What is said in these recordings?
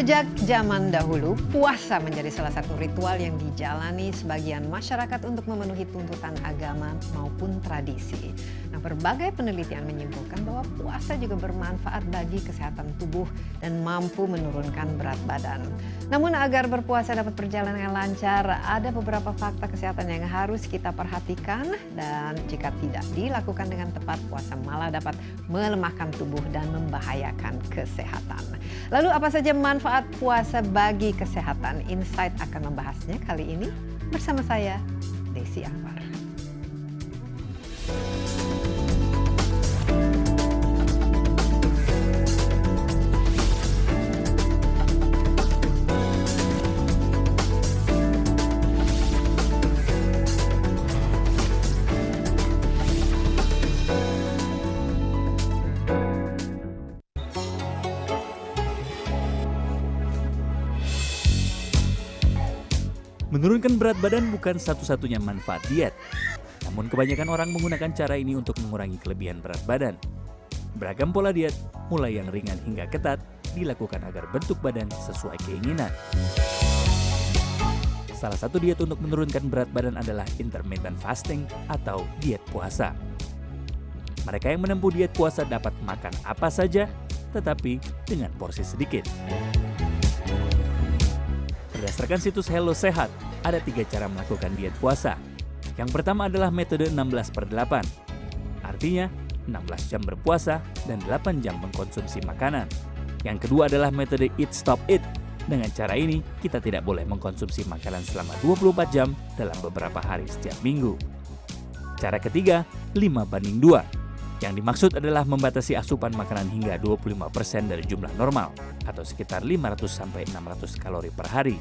Sejak zaman dahulu, puasa menjadi salah satu ritual yang dijalani sebagian masyarakat untuk memenuhi tuntutan agama maupun tradisi. Nah, berbagai penelitian menyimpulkan bahwa puasa juga bermanfaat bagi kesehatan tubuh dan mampu menurunkan berat badan. Namun agar berpuasa dapat berjalan dengan lancar, ada beberapa fakta kesehatan yang harus kita perhatikan dan jika tidak dilakukan dengan tepat, puasa malah dapat melemahkan tubuh dan membahayakan kesehatan. Lalu apa saja manfaat puasa bagi kesehatan? Insight akan membahasnya kali ini bersama saya, Desi Anwar. Menurunkan berat badan bukan satu-satunya manfaat diet. Namun kebanyakan orang menggunakan cara ini untuk mengurangi kelebihan berat badan. Beragam pola diet, mulai yang ringan hingga ketat, dilakukan agar bentuk badan sesuai keinginan. Salah satu diet untuk menurunkan berat badan adalah intermittent fasting atau diet puasa. Mereka yang menempuh diet puasa dapat makan apa saja, tetapi dengan porsi sedikit. Berdasarkan situs Hello Sehat, ada 3 cara melakukan diet puasa. Yang pertama adalah metode 16/8. Artinya, 16 jam berpuasa dan 8 jam mengkonsumsi makanan. Yang kedua adalah metode Eat Stop Eat. Dengan cara ini, kita tidak boleh mengkonsumsi makanan selama 24 jam dalam beberapa hari setiap minggu. Cara ketiga, 5/2. Yang dimaksud adalah membatasi asupan makanan hingga 25% dari jumlah normal, atau sekitar 500-600 kalori per hari.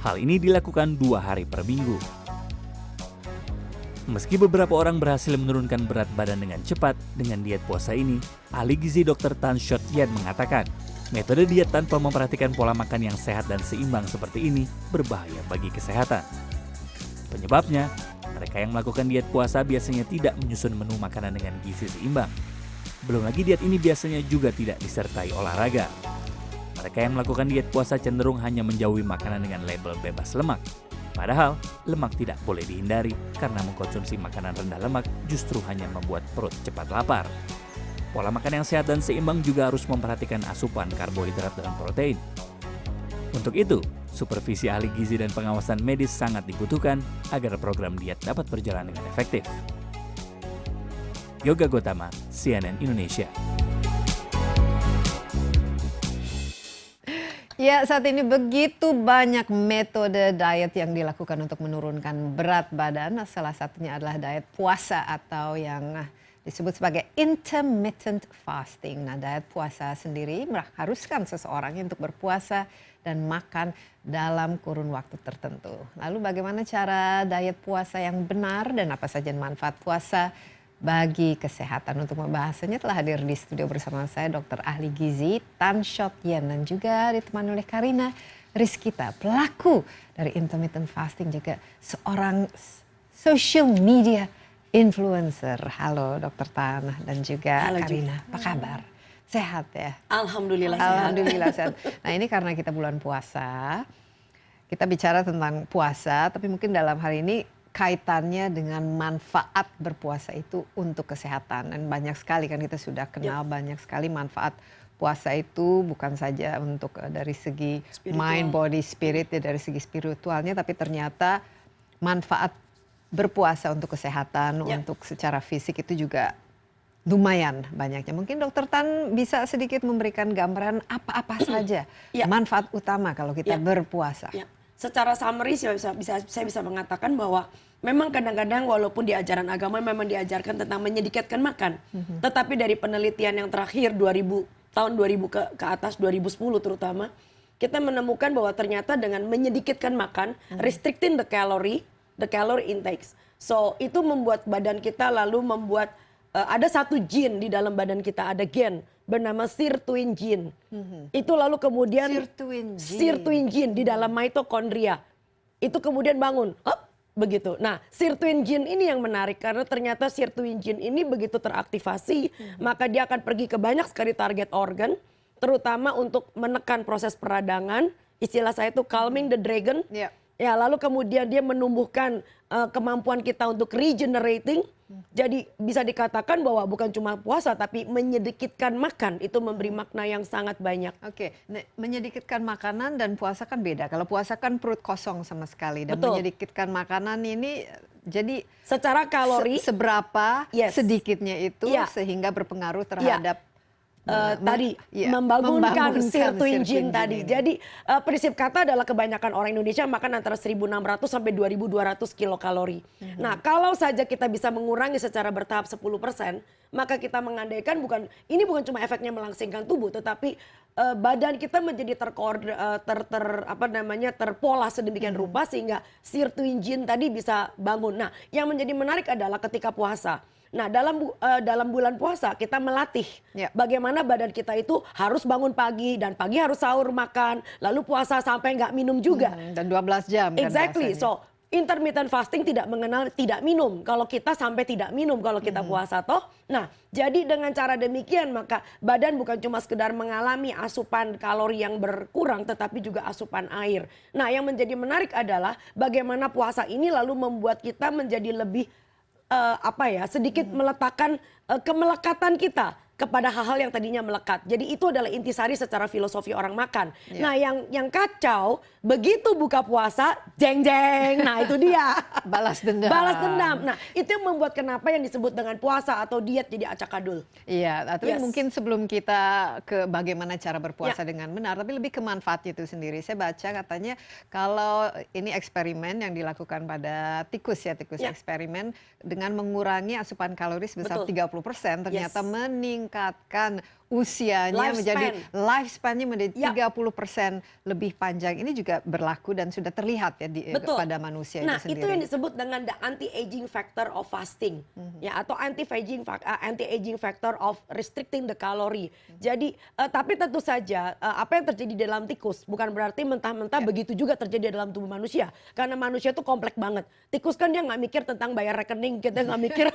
Hal ini dilakukan 2 hari per minggu. Meski beberapa orang berhasil menurunkan berat badan dengan cepat dengan diet puasa ini, ahli gizi Dr. Tan Shot Yen mengatakan, metode diet tanpa memperhatikan pola makan yang sehat dan seimbang seperti ini berbahaya bagi kesehatan. Penyebabnya, mereka yang melakukan diet puasa biasanya tidak menyusun menu makanan dengan gizi seimbang. Belum lagi diet ini biasanya juga tidak disertai olahraga. Mereka yang melakukan diet puasa cenderung hanya menjauhi makanan dengan label bebas lemak. Padahal, lemak tidak boleh dihindari karena mengkonsumsi makanan rendah lemak justru hanya membuat perut cepat lapar. Pola makan yang sehat dan seimbang juga harus memperhatikan asupan karbohidrat dan protein. Untuk itu, supervisi ahli gizi dan pengawasan medis sangat dibutuhkan agar program diet dapat berjalan dengan efektif. Yoga Gotama, CNN Indonesia. Ya, saat ini begitu banyak metode diet yang dilakukan untuk menurunkan berat badan. Salah satunya adalah diet puasa atau yang disebut sebagai intermittent fasting. Nah, diet puasa sendiri mengharuskan seseorang untuk berpuasa dan makan dalam kurun waktu tertentu. Lalu bagaimana cara diet puasa yang benar dan apa saja manfaat puasa bagi kesehatan? Untuk membahasnya telah hadir di studio bersama saya Dr. Ahli Gizi Tan Shot Yen dan juga ditemani oleh Karina Rizkita, pelaku dari intermittent fasting, juga seorang social media influencer. Halo Dr. Tan dan juga halo, Karina, apa kabar? Sehat ya? Alhamdulillah sehat. Alhamdulillah sehat. Nah, ini karena kita bulan puasa, kita bicara tentang puasa, tapi mungkin dalam hari ini kaitannya dengan manfaat berpuasa itu untuk kesehatan. Dan banyak sekali kan kita sudah kenal banyak sekali manfaat puasa itu bukan saja untuk dari segi spiritual, mind, body, spirit, ya, dari segi spiritualnya, tapi ternyata manfaat berpuasa untuk kesehatan, untuk secara fisik itu juga lumayan banyaknya. Mungkin Dokter Tan bisa sedikit memberikan gambaran apa-apa saja manfaat utama kalau kita berpuasa. Secara summary saya bisa mengatakan bahwa memang kadang-kadang walaupun di ajaran agama memang diajarkan tentang menyedikitkan makan. Tetapi dari penelitian yang terakhir tahun 2000 ke atas, 2010 terutama, kita menemukan bahwa ternyata dengan menyedikitkan makan, restricting the calorie intakes. So itu membuat badan kita lalu membuat ada satu gene di dalam badan kita, ada gen bernama sirtuin gene. Itu lalu kemudian sirtuin gene di dalam mitokondria. Itu kemudian bangun, begitu. Nah, sirtuin gene ini yang menarik karena ternyata sirtuin gene ini begitu teraktivasi, maka dia akan pergi ke banyak sekali target organ terutama untuk menekan proses peradangan, istilah saya itu calming the dragon. Ya. Ya, lalu kemudian dia menumbuhkan kemampuan kita untuk regenerating. Jadi bisa dikatakan bahwa bukan cuma puasa tapi menyedikitkan makan itu memberi makna yang sangat banyak. Oke, menyedikitkan makanan dan puasa kan beda. Kalau puasa kan perut kosong sama sekali dan Betul. menyedikitkan makanan ini jadi Secara kalori seberapa Yes. sedikitnya itu Iya. sehingga berpengaruh terhadap tadi iya, membangunkan sirtuin sirtuin jin ini. tadi. Jadi prinsip kata adalah kebanyakan orang Indonesia makan antara 1.600 sampai 2.200 kilokalori. Nah, kalau saja kita bisa mengurangi secara bertahap 10%, maka kita mengandaikan bukan cuma efeknya melangsingkan tubuh, tetapi badan kita menjadi terpola sedemikian rupa sehingga sirtuin jin tadi bisa bangun. Nah, yang menjadi menarik adalah ketika puasa. Nah, dalam bulan puasa kita melatih Ya. bagaimana badan kita itu harus bangun pagi dan pagi harus sahur makan, lalu puasa sampai nggak minum juga. dan 12 jam kan Exactly. biasanya. So, intermittent fasting tidak mengenal tidak minum. Kalau kita sampai tidak minum kalau kita puasa toh. Nah, jadi dengan cara demikian maka badan bukan cuma sekedar mengalami asupan kalori yang berkurang tetapi juga asupan air. Nah, yang menjadi menarik adalah bagaimana puasa ini lalu membuat kita menjadi lebih sedikit meletakkan kemelekatan kita kepada hal-hal yang tadinya melekat. Jadi itu adalah intisari secara filosofi orang makan. Ya. Nah, yang kacau begitu buka puasa, jeng-jeng. Nah, itu dia. Balas dendam. Balas dendam. Nah, itu yang membuat kenapa yang disebut dengan puasa atau diet jadi acakadul. Iya, tapi Yes. mungkin sebelum kita ke bagaimana cara berpuasa dengan benar, tapi lebih ke manfaatnya itu sendiri. Saya baca katanya kalau ini eksperimen yang dilakukan pada tikus ya, tikus Ya. eksperimen dengan mengurangi asupan kalori sebesar Betul. 30%, ternyata Yes. meningkatkan usianya menjadi lifespan-nya menjadi Ya. 30% lebih panjang. Ini juga berlaku dan sudah terlihat ya Betul. pada manusia Nah, itu sendiri. itu yang disebut dengan the anti-aging factor of fasting, ya, atau anti-aging factor of restricting the calorie. Jadi, tapi tentu saja apa yang terjadi dalam tikus bukan berarti mentah-mentah begitu juga terjadi dalam tubuh manusia. Karena manusia itu kompleks banget. Tikus kan dia nggak mikir tentang bayar rekening, kita nggak mikir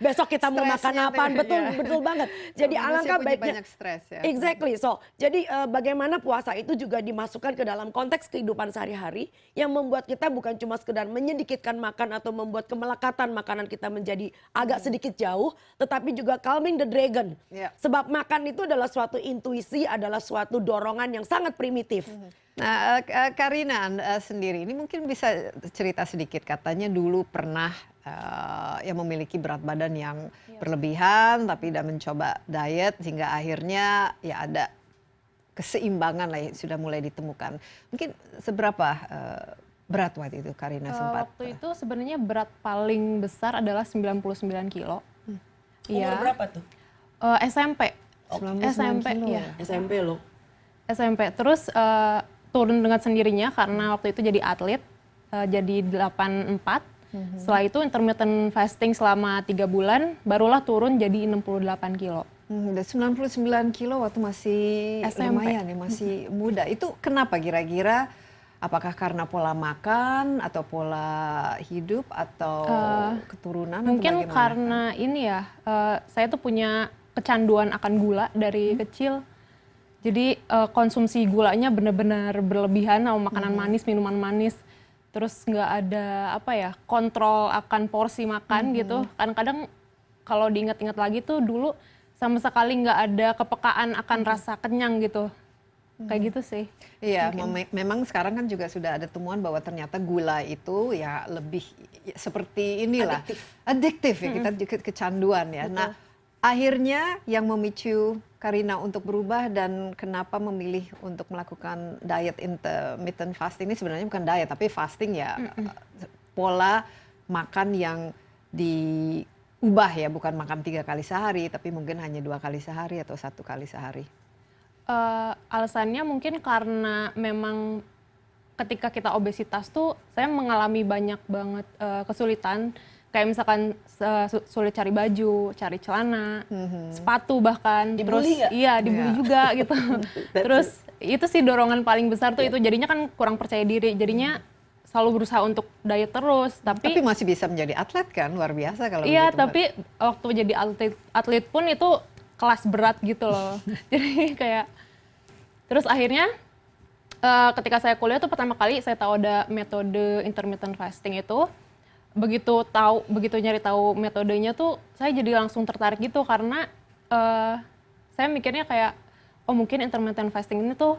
besok kita mau makan Stresnya apa. tuh, Betul, ya. betul banget. Jadi Manusia alangkah punya baiknya. banyak stres ya. Exactly. So, jadi bagaimana puasa itu juga dimasukkan ke dalam konteks kehidupan sehari-hari yang membuat kita bukan cuma sekedar menyedikitkan makan atau membuat kemelekatan makanan kita menjadi agak sedikit jauh, tetapi juga calming the dragon. Ya. Sebab makan itu adalah suatu intuisi, adalah suatu dorongan yang sangat primitif. Nah, Karina sendiri ini mungkin bisa cerita sedikit, katanya dulu pernah yang memiliki berat badan yang berlebihan tapi udah mencoba diet sehingga akhirnya ya ada keseimbangan lah yang sudah mulai ditemukan. Mungkin seberapa berat waktu itu Karina sempat? Waktu itu sebenarnya berat paling besar adalah 99 kilo. Umur berapa tuh? SMP. 99 SMP, kilo iya. ya? SMP loh. SMP. Terus turun dengan sendirinya karena waktu itu jadi atlet, jadi 84. Setelah itu intermittent fasting selama 3 bulan, barulah turun jadi 68 kilo. Udah 99 kilo waktu masih SMP. lumayan ya, masih muda. Itu kenapa kira-kira? Apakah karena pola makan atau pola hidup atau keturunan? atau Mungkin bagaimana? karena ini ya, saya tuh punya kecanduan akan gula dari kecil. Jadi konsumsi gulanya benar-benar berlebihan sama makanan manis, minuman manis. Terus nggak ada kontrol akan porsi makan gitu. Kadang-kadang kalau diingat-ingat lagi tuh dulu sama sekali nggak ada kepekaan akan rasa kenyang gitu. Kayak gitu sih. Iya, memang sekarang kan juga sudah ada temuan bahwa ternyata gula itu ya lebih seperti inilah. Adiktif ya, kita kecanduan ya. Nah, akhirnya yang memicu Karina untuk berubah dan kenapa memilih untuk melakukan diet intermittent fasting ini sebenarnya bukan diet tapi fasting ya, pola makan yang diubah ya, bukan makan 3 kali sehari tapi mungkin hanya 2 kali sehari atau 1 kali sehari. Alasannya mungkin karena memang ketika kita obesitas tuh saya mengalami banyak banget kesulitan. Kayak misalkan sulit cari baju, cari celana, sepatu bahkan. Dibully nggak? Iya, dibully juga gitu. Terus itu sih dorongan paling besar tuh itu. Jadinya kan kurang percaya diri. Jadinya selalu berusaha untuk diet terus. Tapi masih bisa menjadi atlet kan, luar biasa kalau iya, begitu. tapi waktu jadi atlet pun itu kelas berat gitu loh. Jadi kayak Terus akhirnya ketika saya kuliah tuh pertama kali saya tahu ada metode intermittent fasting itu. Begitu nyari tahu metodenya tuh saya jadi langsung tertarik gitu karena saya mikirnya kayak oh mungkin intermittent fasting ini tuh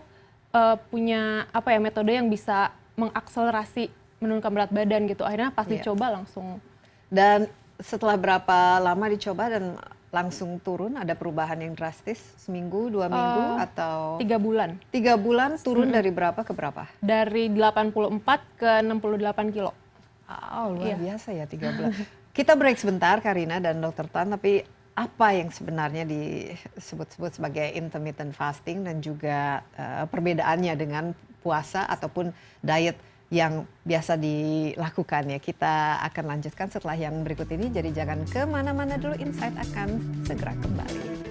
punya apa ya metode yang bisa mengakselerasi menurunkan berat badan gitu. Akhirnya pas dicoba langsung. Dan setelah berapa lama dicoba dan langsung turun, ada perubahan yang drastis? Seminggu, 2 minggu, atau 3 bulan. 3 bulan turun dari berapa ke berapa? Dari 84 ke 68 kilo. Oh, luar biasa ya 3 bulan. Kita break sebentar Karina dan Dr. Tan, tapi apa yang sebenarnya disebut-sebut sebagai intermittent fasting dan juga perbedaannya dengan puasa ataupun diet yang biasa dilakukan ya. Kita akan lanjutkan setelah yang berikut ini, jadi jangan kemana-mana dulu, Insight akan segera kembali.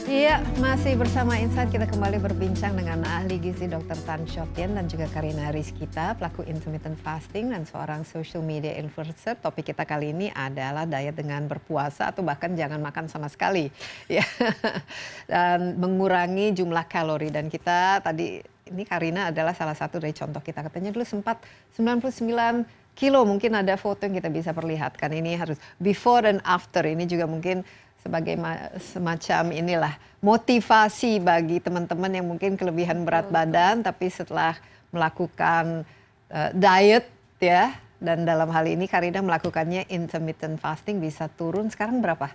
Iya, masih bersama Insight, kita kembali berbincang dengan ahli gizi Dr. Tan Shot Yen dan juga Karina Rizkita, pelaku intermittent fasting dan seorang social media influencer. Topik kita kali ini adalah diet dengan berpuasa atau bahkan jangan makan sama sekali, ya, dan mengurangi jumlah kalori. Dan kita tadi, ini Karina adalah salah satu dari contoh kita, katanya dulu sempat 99 kilo, mungkin ada foto yang kita bisa perlihatkan. Ini harus before and after, ini juga mungkin sebagai semacam inilah motivasi bagi teman-teman yang mungkin kelebihan berat badan tapi setelah melakukan diet ya, dan dalam hal ini Karina melakukannya intermittent fasting bisa turun sekarang berapa?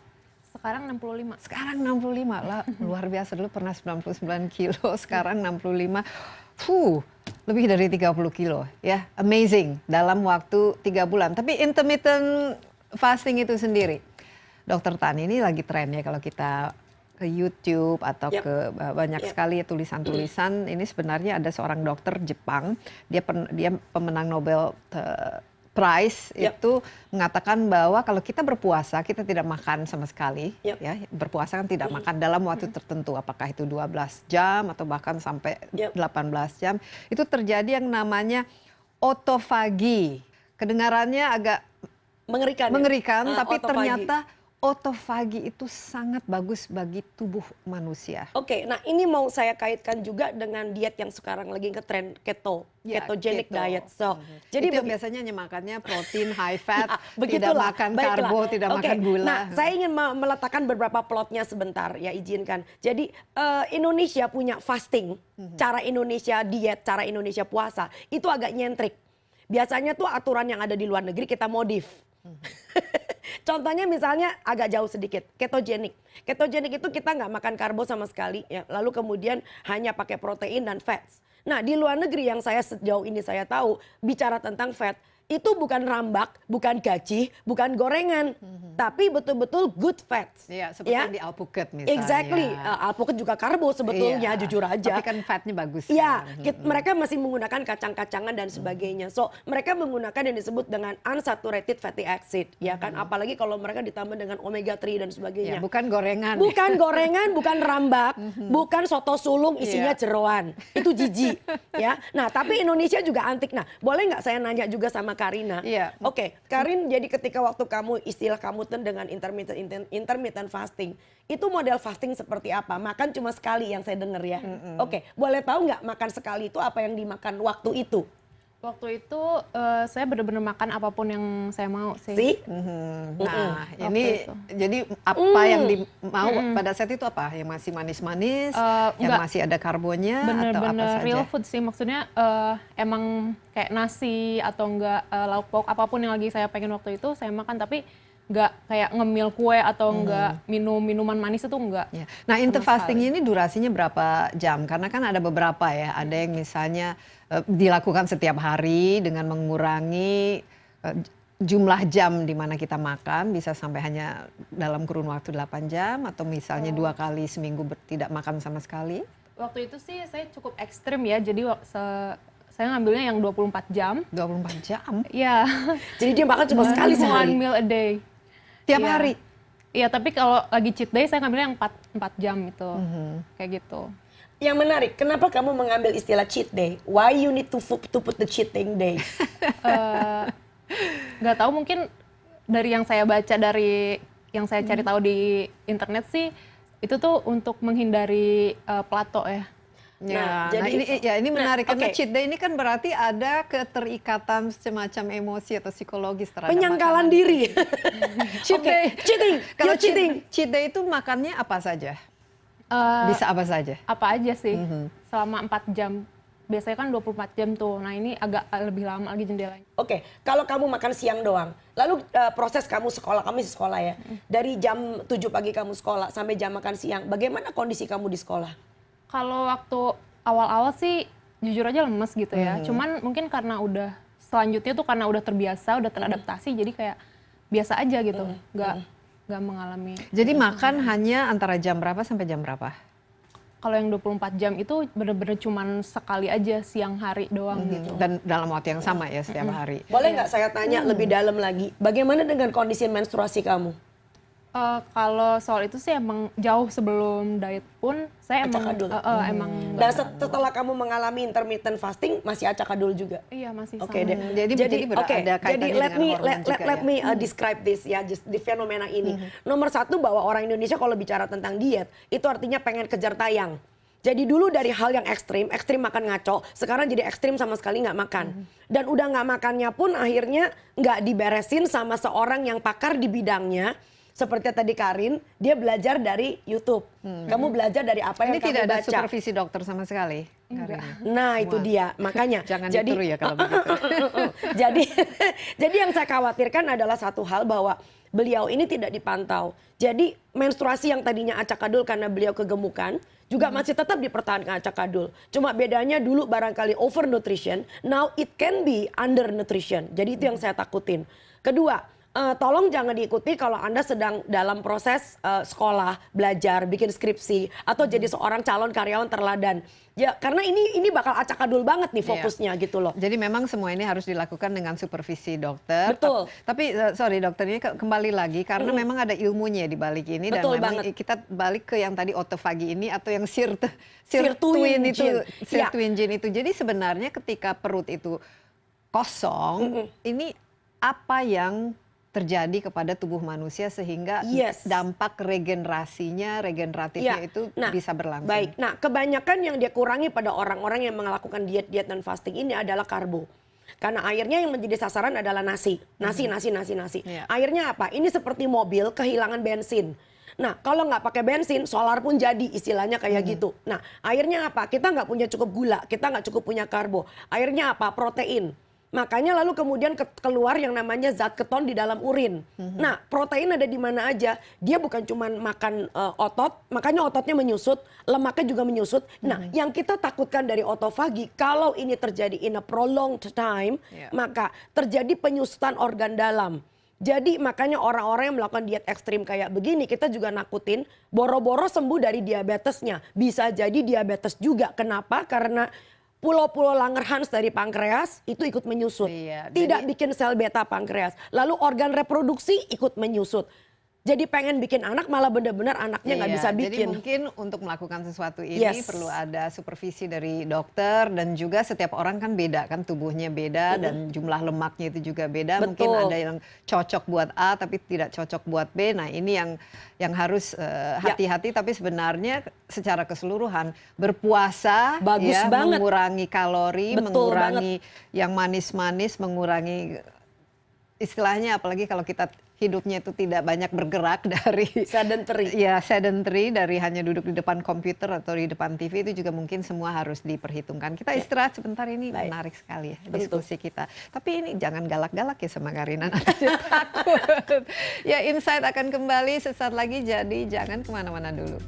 Sekarang 65. Sekarang 65 lah, luar biasa. Dulu pernah 99 kilo, sekarang 65. Lebih dari 30 kilo ya, amazing dalam waktu 3 bulan. Tapi intermittent fasting itu sendiri, Dokter Tan, ini lagi tren ya kalau kita ke YouTube atau ke banyak sekali ya tulisan-tulisan. Ini sebenarnya ada seorang dokter Jepang, dia pemenang Nobel Prize itu mengatakan bahwa kalau kita berpuasa kita tidak makan sama sekali, ya berpuasa kan tidak makan dalam waktu tertentu, apakah itu 12 jam atau bahkan sampai 18 jam, itu terjadi yang namanya otofagi. Kedengarannya agak mengerikan, tapi otofagi. Ternyata otofagi itu sangat bagus bagi tubuh manusia. Oke, nah ini mau saya kaitkan juga dengan diet yang sekarang lagi ngetren ketogenic diet. So, jadi itu biasanya hanya makannya protein, high fat, tidak begitulah, makan baiklah. karbo, tidak makan gula. Nah, saya ingin meletakkan beberapa plotnya sebentar, ya izinkan. Jadi Indonesia punya fasting, cara Indonesia diet, cara Indonesia puasa, itu agak nyentrik. Biasanya tuh aturan yang ada di luar negeri kita modif. Contohnya misalnya agak jauh sedikit, ketogenik. Ketogenik itu kita nggak makan karbo sama sekali, ya. Lalu kemudian hanya pakai protein dan fats. Nah di luar negeri yang saya sejauh ini saya tahu bicara tentang fat, itu bukan rambak, bukan gaji, bukan gorengan, tapi betul-betul good fats. Iya, seperti yang di alpukat misalnya. Exactly, alpukat juga karbo sebetulnya, jujur aja. Tapi kan fatnya bagus. Iya, kan? mereka masih menggunakan kacang-kacangan dan sebagainya. So, mereka menggunakan yang disebut dengan unsaturated fatty acid, ya kan? Apalagi kalau mereka ditambah dengan omega 3 dan sebagainya. Ya, bukan gorengan. Bukan gorengan, bukan rambak, bukan soto sulung isinya jeroan. Itu jijik, ya. Nah, tapi Indonesia juga antik. Nah, boleh nggak saya nanya juga sama Karina? Iya. Oke, Karin, jadi ketika waktu istilah kamu tuh dengan intermittent fasting, itu model fasting seperti apa? Makan cuma sekali yang saya dengar ya. Oke, boleh tahu nggak makan sekali itu apa yang dimakan waktu itu? Waktu itu saya benar-benar makan apapun yang saya mau sih. See? Nah, Waktu ini itu. jadi apa yang mau pada saat itu apa? Yang masih manis-manis, yang enggak. masih ada karbonnya atau apa Bener-bener saja? real food sih, maksudnya emang kayak nasi atau enggak lauk pauk apapun yang lagi saya pengen waktu itu saya makan, tapi enggak kayak ngemil kue atau enggak minum minuman manis itu enggak. Ya. Nah, interfasting ini durasinya berapa jam? Karena kan ada beberapa ya, ada yang misalnya dilakukan setiap hari dengan mengurangi jumlah jam di mana kita makan, bisa sampai hanya dalam kurun waktu 8 jam, atau misalnya 2 kali seminggu tidak makan sama sekali. Waktu itu sih saya cukup ekstrim ya, jadi saya ngambilnya yang 24 jam. 24 jam? Iya. Jadi dia makan cuma sekali One sehari. meal a day. Tiap Iya. hari? Iya, tapi kalau lagi cheat day saya ngambilnya yang 4 jam itu. Kayak gitu. Yang menarik, kenapa kamu mengambil istilah cheat day? Why you need to put the cheating day? Nggak tahu, mungkin dari yang saya baca, dari yang saya cari tahu di internet sih, itu tuh untuk menghindari plato ya. Ya, jadi ini menarik karena oke. cheat day ini kan berarti ada keterikatan semacam emosi atau psikologis terhadap Penyangkalan makanan. diri. Cheat Oke, day. cheating. Kalau You're cheating. cheat day itu makannya apa saja? Bisa apa saja? Apa aja sih, selama 4 jam. Biasanya kan 24 jam tuh, nah ini agak lebih lama lagi jendelanya. Oke, kalau kamu makan siang doang, lalu proses kamu sekolah, kamu di sekolah ya, dari jam 7 pagi kamu sekolah sampai jam makan siang, bagaimana kondisi kamu di sekolah? Kalau waktu awal-awal sih jujur aja lemes gitu ya. Cuman mungkin karena udah selanjutnya tuh karena udah terbiasa, udah teradaptasi, jadi kayak biasa aja gitu. Nggak mengalami. Jadi makan hanya antara jam berapa sampai jam berapa? Kalau yang 24 jam itu bener-bener cuman sekali aja siang hari doang gitu. Dan dalam waktu yang sama ya setiap hari. Boleh nggak saya tanya lebih dalam lagi, bagaimana dengan kondisi menstruasi kamu? Kalau soal itu sih emang jauh sebelum diet pun saya Acak-adul. emang Dan setelah kamu mengalami intermittent fasting, masih acak-adul juga? iya masih Oke sama. deh. Jadi oke. ada kaitannya Jadi let dengan me hormon juga let ya. me describe this ya, just di fenomena ini. Nomor satu, bahwa orang Indonesia kalau bicara tentang diet itu artinya pengen kejar tayang. Jadi dulu dari hal yang ekstrim makan ngaco, sekarang jadi ekstrim sama sekali nggak makan. Dan udah nggak makannya pun akhirnya nggak diberesin sama seorang yang pakar di bidangnya. Seperti tadi Karin, dia belajar dari YouTube. Kamu belajar dari apa yang Ini kamu tidak ada baca. supervisi dokter sama sekali. Enggak. Karin. Nah itu Wah. dia, makanya. Jangan jadi, ditiru ya kalau begitu. jadi, jadi yang saya khawatirkan adalah satu hal, bahwa beliau ini tidak dipantau. Jadi menstruasi yang tadinya acak-adul karena beliau kegemukan, juga masih tetap dipertahankan acak-adul. Cuma bedanya dulu barangkali overnutrition, now it can be undernutrition. Jadi itu yang saya takutin. Kedua, tolong jangan diikuti kalau Anda sedang dalam proses sekolah, belajar, bikin skripsi, atau jadi seorang calon karyawan terladan. Ya, karena ini bakal acak-adul banget nih fokusnya gitu loh. Jadi memang semua ini harus dilakukan dengan supervisi dokter. Betul. Tapi sorry dokter, ini kembali lagi karena memang ada ilmunya di balik ini. Betul dan memang banget. kita balik ke yang tadi otofagi ini atau yang Sirtuin sirtuin itu, gene. sirtuin gene itu. Jadi sebenarnya ketika perut itu kosong, ini apa yang terjadi kepada tubuh manusia sehingga Yes. dampak regeneratifnya itu bisa berlangsung. Baik, nah kebanyakan yang dia kurangi pada orang-orang yang melakukan diet dan fasting ini adalah karbo. Karena airnya yang menjadi sasaran adalah nasi. Iya. Airnya apa? Ini seperti mobil kehilangan bensin. Nah, kalau nggak pakai bensin, solar pun jadi, istilahnya kayak gitu. Nah, airnya apa? Kita nggak punya cukup gula, kita nggak cukup punya karbo. Airnya apa? Protein. Makanya lalu kemudian keluar yang namanya zat keton di dalam urin. Nah, protein ada di mana aja. Dia bukan cuma makan otot, makanya ototnya menyusut, lemaknya juga menyusut. Nah, yang kita takutkan dari otofagi, kalau ini terjadi in a prolonged time, maka terjadi penyusutan organ dalam. Jadi makanya orang-orang yang melakukan diet ekstrim kayak begini, kita juga nakutin boro-boro sembuh dari diabetesnya. Bisa jadi diabetes juga. Kenapa? Karena pulau-pulau Langerhans dari pankreas itu ikut menyusut. Iya, Tidak bikin sel beta pankreas. Lalu organ reproduksi ikut menyusut. Jadi pengen bikin anak malah benar-benar anaknya nggak Iya, bisa jadi bikin. mungkin untuk melakukan sesuatu ini Yes. perlu ada supervisi dari dokter dan juga setiap orang kan beda kan, tubuhnya beda dan jumlah lemaknya itu juga beda. Mungkin Betul. ada yang cocok buat A tapi tidak cocok buat B. Nah ini yang harus hati-hati. Tapi sebenarnya secara keseluruhan berpuasa Bagus ya, banget. mengurangi kalori, Betul mengurangi yang manis-manis, mengurangi istilahnya, apalagi kalau kita hidupnya itu tidak banyak bergerak dari Sedentary. ya sedentary, dari hanya duduk di depan komputer atau di depan TV, itu juga mungkin semua harus diperhitungkan. Kita istirahat sebentar, ini Baik. menarik sekali ya Betul. diskusi kita. Tapi ini jangan galak-galak ya sama Karina, nanti takut. Ya, Insight akan kembali sesaat lagi, jadi jangan kemana-mana dulu.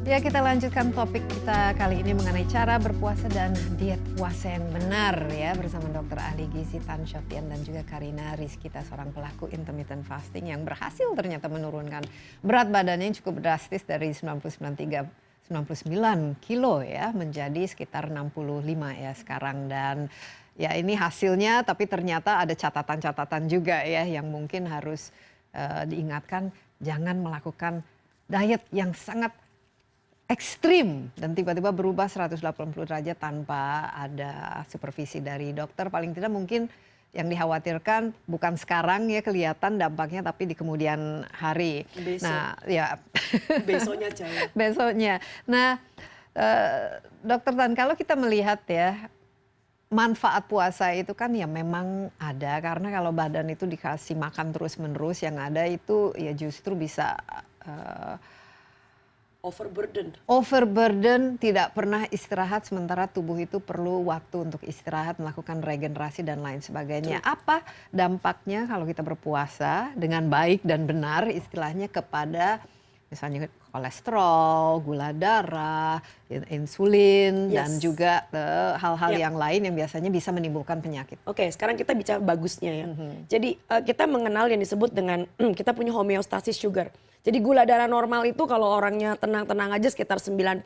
Ya, kita lanjutkan topik kita kali ini mengenai cara berpuasa dan diet puasa yang benar ya, bersama dokter ahli gizi Tan Shot Tien dan juga Karina Rizkyta, seorang pelaku intermittent fasting yang berhasil ternyata menurunkan berat badannya yang cukup drastis dari 99 kilo ya menjadi sekitar 65 ya sekarang. Dan ya ini hasilnya, tapi ternyata ada catatan-catatan juga ya yang mungkin harus diingatkan, jangan melakukan diet yang sangat ekstrim dan tiba-tiba berubah 180 derajat tanpa ada supervisi dari dokter. Paling tidak mungkin yang dikhawatirkan bukan sekarang ya kelihatan dampaknya, tapi di kemudian hari. Besok. Nah, ya Besoknya jauh. besoknya. Nah, Dokter Tan, kalau kita melihat ya manfaat puasa itu kan ya memang ada, karena kalau badan itu dikasih makan terus-menerus, yang ada itu ya justru bisa overburden, tidak pernah istirahat, sementara tubuh itu perlu waktu untuk istirahat, melakukan regenerasi dan lain sebagainya. Apa dampaknya kalau kita berpuasa dengan baik dan benar istilahnya kepada misalnya kolesterol, gula darah, insulin, dan juga hal-hal yang lain yang biasanya bisa menimbulkan penyakit. Oke, sekarang kita bicara bagusnya ya. Jadi kita mengenal yang disebut dengan kita punya homeostasis sugar. Jadi gula darah normal itu kalau orangnya tenang-tenang aja sekitar 90.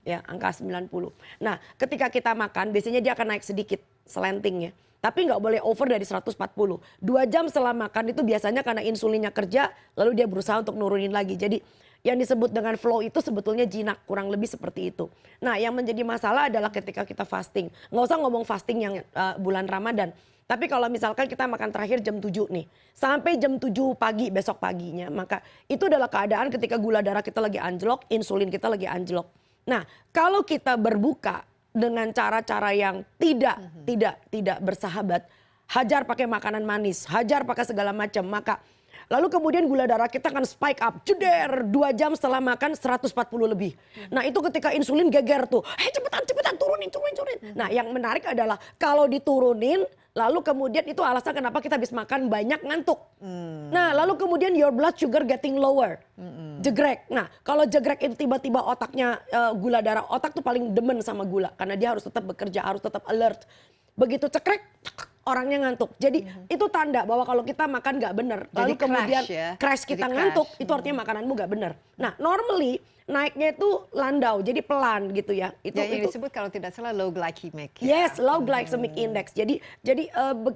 Ya, angka 90. Nah, ketika kita makan biasanya dia akan naik sedikit selenting ya. Tapi nggak boleh over dari 140. 2 jam setelah makan itu biasanya karena insulinnya kerja, lalu dia berusaha untuk nurunin lagi. Jadi yang disebut dengan flow itu sebetulnya jinak, kurang lebih seperti itu. Nah, yang menjadi masalah adalah ketika kita fasting. Nggak usah ngomong fasting yang bulan Ramadan. Tapi kalau misalkan kita makan terakhir jam 7 nih, sampai jam 7 pagi besok paginya, maka itu adalah keadaan ketika gula darah kita lagi anjlok, insulin kita lagi anjlok. Nah, kalau kita berbuka dengan cara-cara yang tidak bersahabat, hajar pakai makanan manis, hajar pakai segala macam, maka lalu kemudian gula darah kita akan spike up, jeder 2 jam setelah makan 140 lebih. Nah, itu ketika insulin geger tuh, cepetan turunin. Nah, yang menarik adalah kalau diturunin, lalu kemudian itu alasan kenapa kita habis makan banyak ngantuk. Nah, lalu kemudian your blood sugar getting lower. Jegrek. Nah, kalau jegrek itu tiba-tiba otaknya gula darah, otak tuh paling demen sama gula. Karena dia harus tetap bekerja, harus tetap alert. Begitu cekrek, orangnya ngantuk. Jadi itu tanda bahwa kalau kita makan nggak benar, lalu kemudian crash kita ngantuk, itu artinya makananmu nggak benar. Nah, normally naiknya itu landau, jadi pelan gitu ya. Itu yang disebut kalau tidak salah low glycemic. Yes, low glycemic index. Jadi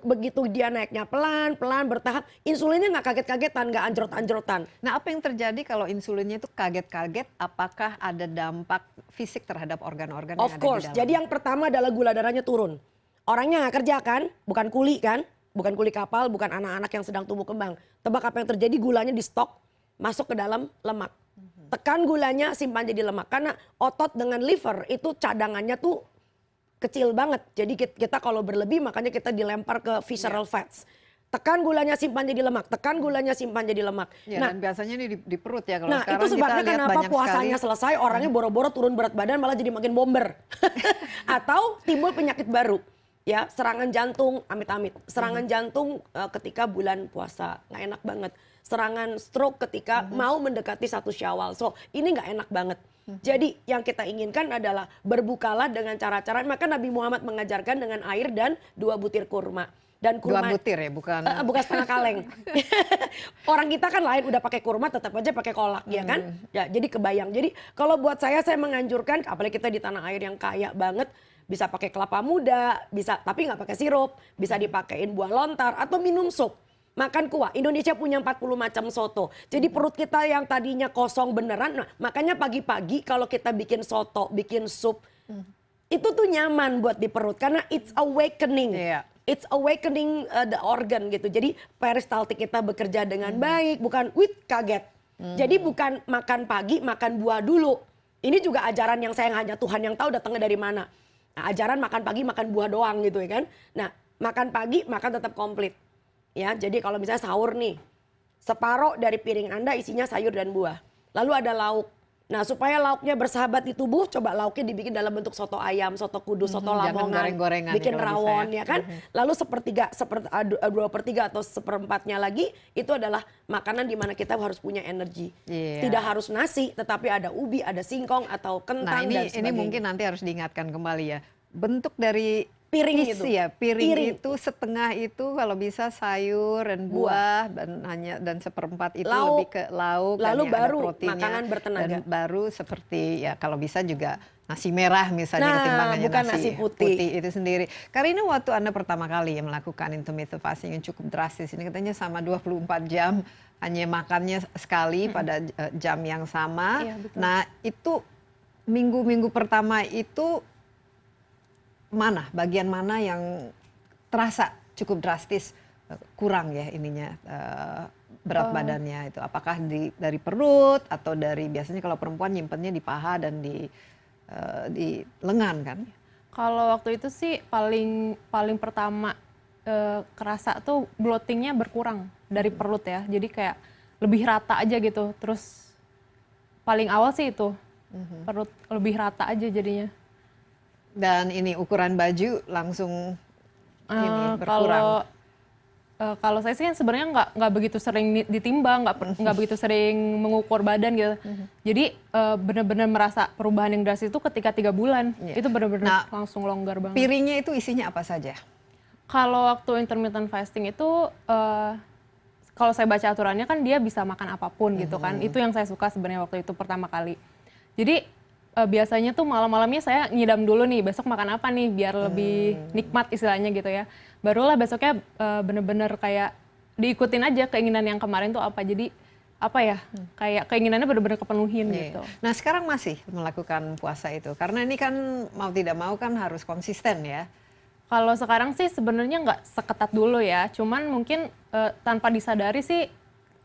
begitu dia naiknya pelan bertahap, insulinnya nggak kaget-kagetan, nggak anjrot-anjrotan. Nah, apa yang terjadi kalau insulinnya itu kaget-kaget? Apakah ada dampak fisik terhadap organ-organ yang ada di dalam? Of course. Jadi yang pertama adalah gula darahnya turun. Orangnya nggak kerja kan, bukan kuli kan, bukan kuli kapal, bukan anak-anak yang sedang tumbuh kembang. Tebak apa yang terjadi? Gulanya di stok, masuk ke dalam lemak. Tekan gulanya, simpan jadi lemak. Karena otot dengan liver itu cadangannya tuh kecil banget. Jadi kita kalau berlebih makanya kita dilempar ke visceral fats. Tekan gulanya, simpan jadi lemak. Tekan gulanya, simpan jadi lemak. Ya, dan biasanya ini di perut ya. Kalau nah, sekarang itu sebabnya kita lihat kenapa banyak puasanya sekali. selesai orangnya boro-boro turun berat badan malah jadi makin bomber. Atau timbul penyakit baru. Ya, serangan jantung, amit-amit. Serangan jantung ketika bulan puasa, nggak enak banget. Serangan stroke ketika mau mendekati 1 Syawal. So, ini nggak enak banget. Jadi yang kita inginkan adalah berbukalah dengan cara-cara, maka Nabi Muhammad mengajarkan dengan air dan 2 butir kurma. Dan kurma, 2 butir ya, bukan setengah kaleng. Orang kita kan lain, udah pakai kurma tetap aja pakai kolak, ya kan? Ya, jadi kebayang. Jadi kalau buat saya menganjurkan, apalagi kita di tanah air yang kaya banget, bisa pakai kelapa muda, bisa tapi nggak pakai sirup, bisa dipakein buah lontar atau minum sup. Makan kuah. Indonesia punya 40 macam soto. Jadi perut kita yang tadinya kosong beneran, nah, makanya pagi-pagi kalau kita bikin soto, bikin sup, itu tuh nyaman buat di perut karena it's awakening. It's awakening the organ gitu. Jadi peristaltik kita bekerja dengan baik, bukan kaget. Jadi bukan makan pagi, makan buah dulu. Ini juga ajaran yang saya hanya Tuhan yang tahu datangnya dari mana. Nah, ajaran makan pagi makan buah doang gitu ya kan. Nah, makan pagi makan tetap komplit. Ya, jadi kalau misalnya sahur nih, separuh dari piring Anda isinya sayur dan buah. Lalu ada lauk. Nah, supaya lauknya bersahabat di tubuh, coba lauknya dibikin dalam bentuk soto ayam, soto kudus, soto Jangan lamongan, goreng-gorengan bikin ya kalau bisa rawon ya. ya kan. Lalu dua per tiga atau seperempatnya lagi itu adalah makanan di mana kita harus punya energi. Iya. Tidak harus nasi, tetapi ada ubi, ada singkong atau Nah kentang dan ini sebagainya. mungkin nanti harus diingatkan kembali ya. Bentuk dari Piring isi itu. ya, piring Piring. itu setengah itu kalau bisa sayur dan buah dan seperempat itu lebih ke lauk dan Lalu yang ada baru proteinnya, makanan bertenaga. dan baru seperti ya kalau bisa juga nasi merah misalnya Nah, ketimbang hanya bukan nasi putih. itu sendiri. Karena waktu Anda pertama kali ya melakukan intermittent fasting yang cukup drastis ini katanya sama 24 jam hanya makannya sekali pada jam yang sama. Iya, betul. Nah, itu minggu-minggu pertama itu bagian mana yang terasa cukup drastis kurang ya ininya berat badannya itu? Apakah dari perut atau dari biasanya kalau perempuan nyimpennya di paha dan di lengan kan? Kalau waktu itu sih paling pertama kerasa tuh bloatingnya berkurang dari perut ya. Jadi kayak lebih rata aja gitu. Terus paling awal sih itu perut lebih rata aja jadinya. Dan ini ukuran baju langsung ini berkurang. Kalau saya sih kan sebenarnya nggak begitu sering ditimbang, nggak begitu sering mengukur badan gitu. Jadi benar-benar merasa perubahan yang drastis itu ketika 3 bulan. Iya. Itu benar-benar Nah, langsung longgar banget. Piringnya itu isinya apa saja? Kalau waktu intermittent fasting itu kalau saya baca aturannya kan dia bisa makan apapun gitu kan. Itu yang saya suka sebenarnya waktu itu pertama kali. Jadi biasanya tuh malam-malamnya saya ngidam dulu nih besok makan apa nih biar lebih nikmat istilahnya gitu ya. Barulah besoknya bener-bener kayak diikutin aja keinginan yang kemarin tuh apa. Jadi apa ya kayak keinginannya bener-bener kepenuhin Iya. gitu. Nah sekarang masih melakukan puasa itu karena ini kan mau tidak mau kan harus konsisten ya. Kalau sekarang sih sebenarnya nggak seketat dulu ya. Cuman mungkin tanpa disadari sih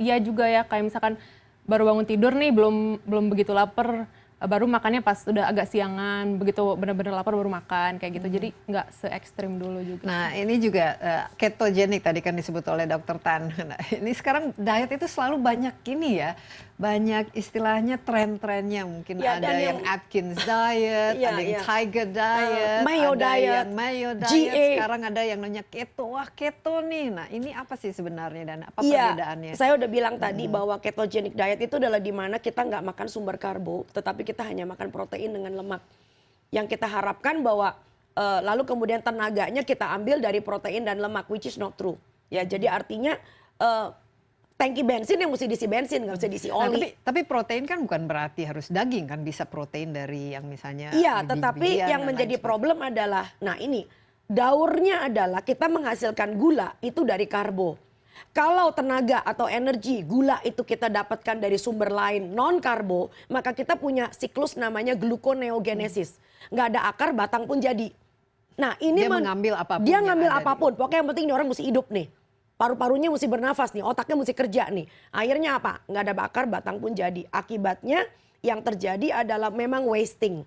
iya juga ya kayak misalkan baru bangun tidur nih belum begitu lapar. Baru makannya pas udah agak siangan, begitu benar-benar lapar baru makan kayak gitu. Jadi nggak se ekstrim dulu juga. Nah ini juga ketogenik tadi kan disebut oleh Dr. Tan. Nah, ini sekarang diet itu selalu banyak ini ya, banyak istilahnya tren-trennya. Mungkin Ya, ada dan yang Atkins diet, Iya, ada yang iya. Tiger diet, Mayo ada diet, yang Mayo diet. GA. Sekarang ada yang namanya keto. Wah keto nih. Nah ini apa sih sebenarnya dan apa Iya, perbedaannya? saya udah bilang tadi bahwa ketogenic diet itu adalah di mana kita nggak makan sumber karbo, tetapi kita hanya makan protein dengan lemak. Yang kita harapkan bahwa lalu kemudian tenaganya kita ambil dari protein dan lemak, which is not true. Ya, jadi artinya tangki bensin yang mesti diisi bensin, nggak bisa diisi Nah, oli. tapi protein kan bukan berarti harus daging kan, bisa protein dari yang misalnya Iya, biji-bijian tetapi dan yang lain menjadi sebagainya. problem adalah, nah ini daurnya adalah kita menghasilkan gula itu dari karbo. Kalau tenaga atau energi gula itu kita dapatkan dari sumber lain non karbo, maka kita punya siklus namanya gluconeogenesis. Nggak ada akar, batang pun jadi. Nah ini Dia mengambil apapun Dia yang ngambil ada di- apapun. Pokoknya yang penting ini orang mesti hidup nih. Paru-parunya mesti bernafas nih, otaknya mesti kerja nih. Akhirnya apa? Nggak ada akar, batang pun jadi. Akibatnya yang terjadi adalah memang wasting.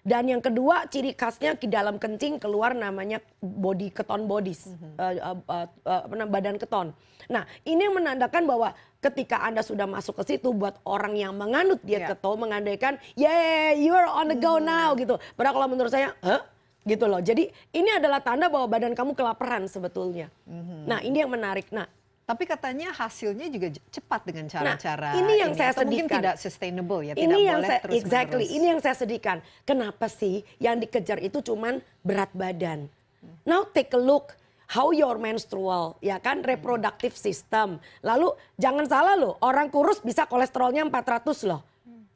Dan yang kedua ciri khasnya di dalam kencing keluar namanya keton bodies, badan keton. Nah ini yang menandakan bahwa ketika Anda sudah masuk ke situ buat orang yang menganut diet Ya. keto mengandaikan, yeah you are on the go now gitu. Padahal kalau menurut saya, gitu loh. Jadi ini adalah tanda bahwa badan kamu kelaparan sebetulnya. Nah ini yang menarik. Nah Tapi katanya hasilnya juga cepat dengan cara-cara ini yang saya atau mungkin sedihkan. tidak sustainable ya, tidak Ini yang boleh saya terus exactly, menerus. ini yang saya sedihkan. Kenapa sih yang dikejar itu cuman berat badan? Now take a look how your menstrual, ya kan, reproductive system. Lalu jangan salah loh, orang kurus bisa kolesterolnya 400 loh.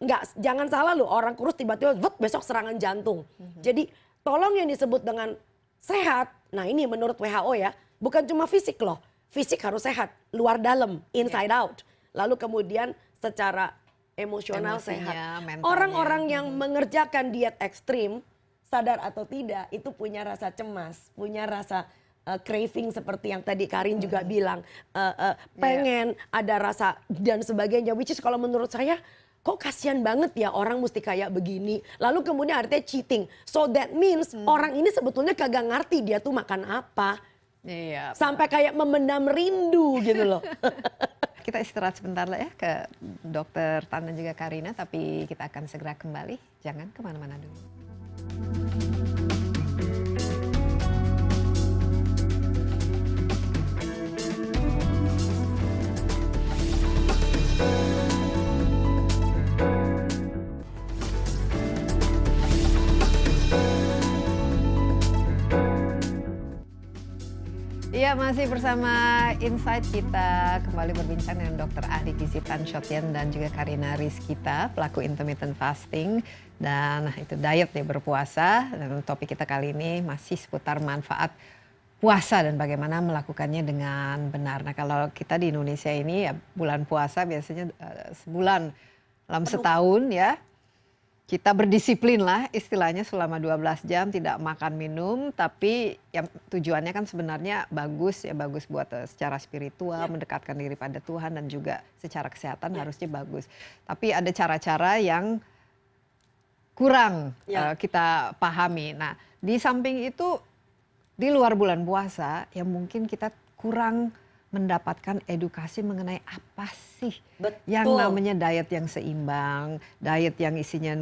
Enggak, jangan salah loh, orang kurus tiba-tiba besok serangan jantung. Jadi tolong yang disebut dengan sehat, nah ini menurut WHO ya, bukan cuma fisik loh. Fisik harus sehat, luar dalam, inside out. Lalu kemudian secara emosional Emosinya, sehat. mentalnya. Orang-orang yang mengerjakan diet ekstrim, sadar atau tidak, itu punya rasa cemas, punya rasa craving seperti yang tadi Karin juga bilang. Pengen, ada rasa dan sebagainya. Which is kalau menurut saya, kok kasihan banget ya orang mesti kayak begini. Lalu kemudian artinya cheating. So that means orang ini sebetulnya kagak ngerti dia tuh makan apa. Iya. Sampai kayak memendam rindu gitu loh. kita istirahat sebentar lah ya ke Dokter Tan dan juga Karina, tapi kita akan segera kembali. Jangan kemana-mana dulu. Iya, masih bersama Insight, kita kembali berbincang dengan Dr. Ahli Gizi Tan Shot Yen dan juga Karina Rizkita, pelaku intermittent fasting dan itu diet ya, berpuasa. Dan topik kita kali ini masih seputar manfaat puasa dan bagaimana melakukannya dengan benar. Nah, kalau kita di Indonesia ini ya bulan puasa biasanya sebulan dalam setahun ya. Kita berdisiplin lah istilahnya selama 12 jam tidak makan minum, tapi ya tujuannya kan sebenarnya bagus ya, bagus buat secara spiritual, mendekatkan diri pada Tuhan, dan juga secara kesehatan harusnya bagus. Tapi ada cara-cara yang kurang kita pahami. Nah, di samping itu di luar bulan puasa ya mungkin kita kurang mendapatkan edukasi mengenai apa sih yang namanya diet yang seimbang, diet yang isinya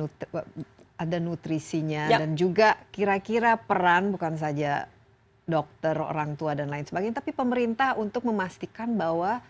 ada nutrisinya, dan juga kira-kira peran bukan saja dokter, orang tua dan lain sebagainya, tapi pemerintah untuk memastikan bahwa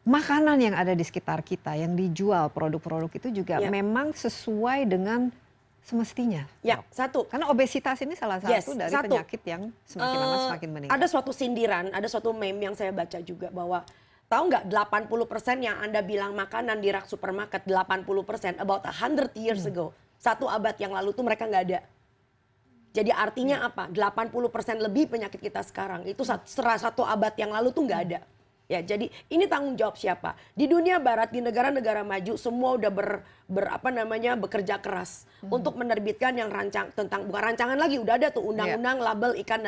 makanan yang ada di sekitar kita, yang dijual produk-produk itu juga memang sesuai dengan semestinya. Ya, satu. Karena obesitas ini salah satu dari penyakit yang semakin lama semakin meningkat. Ada suatu sindiran, ada suatu meme yang saya baca juga bahwa tahu nggak 80% yang Anda bilang makanan di rak supermarket, 80% about 100 years ago. 1 abad yang lalu tuh mereka nggak ada. Jadi artinya apa? 80% lebih penyakit kita sekarang itu 1 abad yang lalu tuh nggak ada. Ya, jadi ini tanggung jawab siapa? Di dunia barat, di negara-negara maju, semua udah bekerja keras untuk menerbitkan yang bukan rancangan lagi, udah ada tuh undang-undang label iklan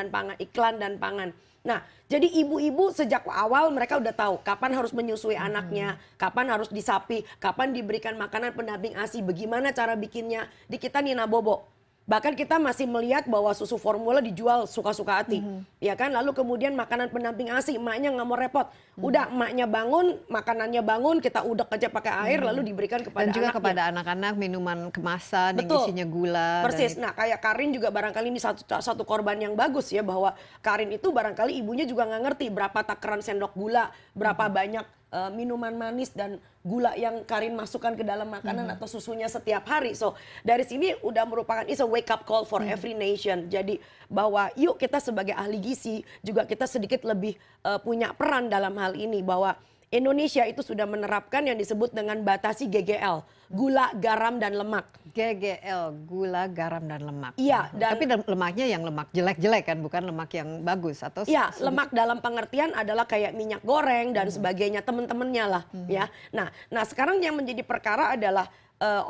dan pangan. Nah, jadi ibu-ibu sejak awal mereka udah tahu kapan harus menyusui anaknya, kapan harus disapi, kapan diberikan makanan pendamping ASI, bagaimana cara bikinnya. Di kita Nina Bobo. Bahkan kita masih melihat bahwa susu formula dijual suka-suka hati. Ya kan? Lalu kemudian makanan pendamping ASI, emaknya nggak mau repot. Udah emaknya bangun, makanannya bangun, kita udek aja pakai air lalu diberikan kepada dan juga anaknya. Kepada anak-anak minuman kemasan yang isinya gula. Persis. Nah, kayak Karin juga barangkali ini satu korban yang bagus ya, bahwa Karin itu barangkali ibunya juga nggak ngerti berapa takaran sendok gula, berapa banyak minuman manis dan gula yang Karin masukkan ke dalam makanan atau susunya setiap hari. So dari sini udah merupakan is a wake up call for every nation. Jadi bahwa yuk kita sebagai ahli gizi juga kita sedikit lebih punya peran dalam hal ini, bahwa Indonesia itu sudah menerapkan yang disebut dengan batasi GGL, gula, garam, dan lemak. GGL, gula, garam, dan lemak. Iya. Tapi lemaknya yang lemak jelek-jelek kan, bukan lemak yang bagus atau? Iya, lemak dalam pengertian adalah kayak minyak goreng dan sebagainya, temen-temennya lah. Ya. Nah sekarang yang menjadi perkara adalah